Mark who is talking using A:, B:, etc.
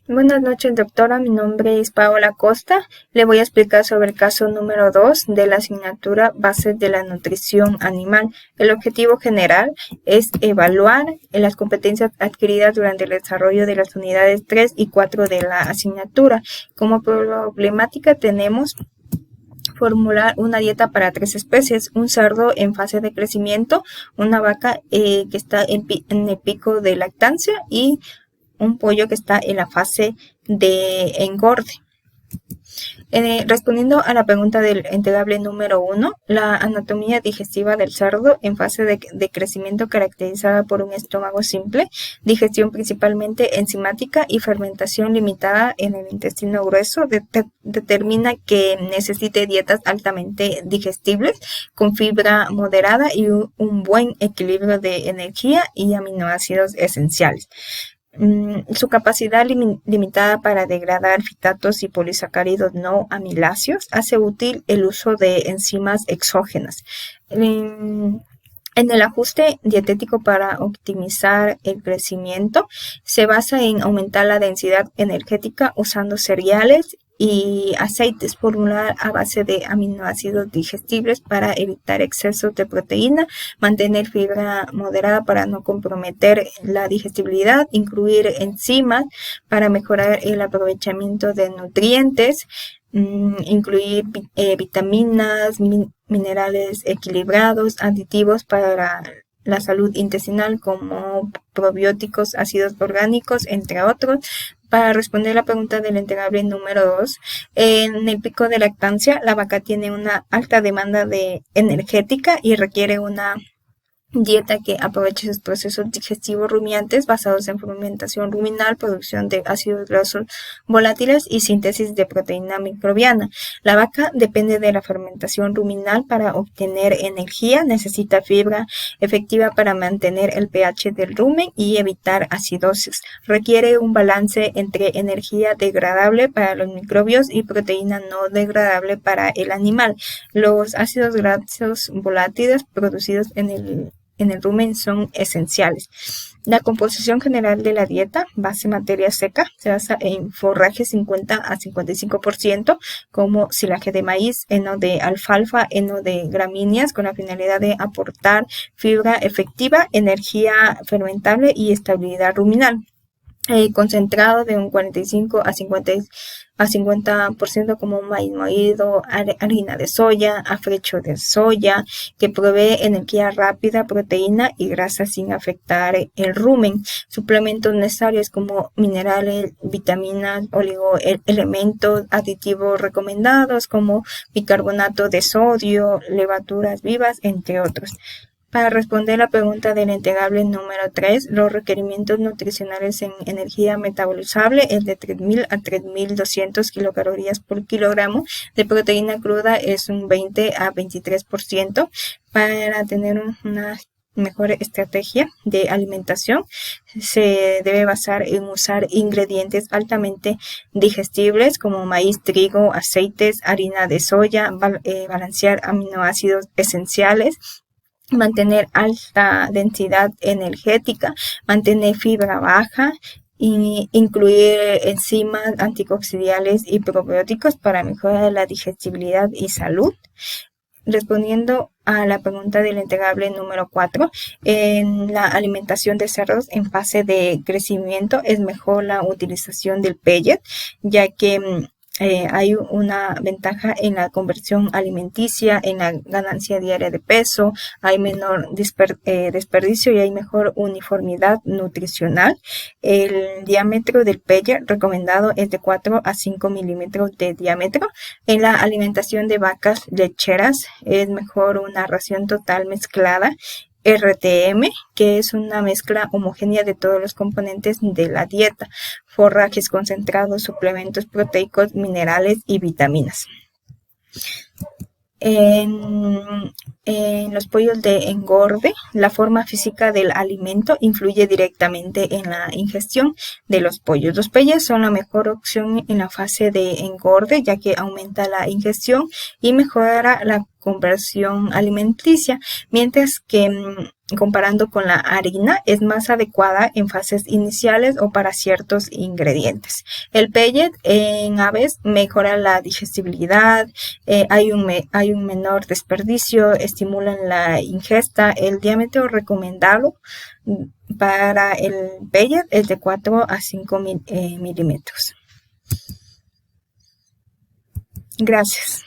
A: Buenas noches, doctora. Mi nombre es Paola Costa. Le voy a explicar sobre el caso número 2 de la asignatura Bases de la Nutrición Animal. El objetivo general es evaluar las competencias adquiridas durante el desarrollo de las unidades 3 y 4 de la asignatura. Como problemática tenemos formular una dieta para 3 especies: un cerdo en fase de crecimiento, una vaca que está en el pico de lactancia y un pollo que está en la fase de engorde. Respondiendo a la pregunta del entregable número 1, la anatomía digestiva del cerdo en fase de crecimiento caracterizada por un estómago simple, digestión principalmente enzimática y fermentación limitada en el intestino grueso, determina que necesite dietas altamente digestibles con fibra moderada y un buen equilibrio de energía y aminoácidos esenciales. Su capacidad limitada para degradar fitatos y polisacáridos no amiláceos hace útil el uso de enzimas exógenas. En el ajuste dietético para optimizar el crecimiento, se basa en aumentar la densidad energética usando cereales y aceites, formular a base de aminoácidos digestibles para evitar excesos de proteína, mantener fibra moderada para no comprometer la digestibilidad, incluir enzimas para mejorar el aprovechamiento de nutrientes, incluir vitaminas, minerales equilibrados, aditivos para la salud intestinal como probióticos, ácidos orgánicos, entre otros. Para responder la pregunta del entregable número 2, en el pico de lactancia, la vaca tiene una alta demanda energética y requiere una dieta que aproveche sus procesos digestivos rumiantes basados en fermentación ruminal, producción de ácidos grasos volátiles y síntesis de proteína microbiana. La vaca depende de la fermentación ruminal para obtener energía, necesita fibra efectiva para mantener el pH del rumen y evitar acidosis. Requiere un balance entre energía degradable para los microbios y proteína no degradable para el animal. Los ácidos grasos volátiles producidos en el rumen son esenciales. La composición general de la dieta, base materia seca, se basa en forraje 50 a 55%, como silaje de maíz, heno de alfalfa, heno de gramíneas, con la finalidad de aportar fibra efectiva, energía fermentable y estabilidad ruminal. Concentrado de un 45 a 50% como maíz molido, harina de soya, afrecho de soya, que provee energía rápida, proteína y grasa sin afectar el rumen. Suplementos necesarios como minerales, vitaminas, oligoelementos, aditivos recomendados como bicarbonato de sodio, levaduras vivas, entre otros. Para responder la pregunta del entregable número 3, los requerimientos nutricionales en energía metabolizable es de 3.000 a 3.200 kilocalorías por kilogramo. De proteína cruda es un 20 a 23%. Para tener una mejor estrategia de alimentación, se debe basar en usar ingredientes altamente digestibles como maíz, trigo, aceites, harina de soya, balancear aminoácidos esenciales, mantener alta densidad energética, mantener fibra baja, y incluir enzimas antioxidantes y probióticos para mejorar la digestibilidad y salud. Respondiendo a la pregunta del entregable número 4, en la alimentación de cerdos en fase de crecimiento es mejor la utilización del pellet, ya que hay una ventaja en la conversión alimenticia, en la ganancia diaria de peso, hay menor desperdicio y hay mejor uniformidad nutricional. El diámetro del pellet recomendado es de 4 a 5 milímetros de diámetro. En la alimentación de vacas lecheras es mejor una ración total mezclada, RTM, que es una mezcla homogénea de todos los componentes de la dieta: forrajes concentrados, suplementos proteicos, minerales y vitaminas. En los pollos de engorde, la forma física del alimento influye directamente en la ingestión de los pollos. Los pellet son la mejor opción en la fase de engorde, ya que aumenta la ingestión y mejora la conversión alimenticia, mientras que comparando con la harina, es más adecuada en fases iniciales o para ciertos ingredientes. El pellet en aves mejora la digestibilidad, hay un menor desperdicio, estimulan la ingesta. El diámetro recomendado para el pellet es de 4 a 5 milímetros. Gracias.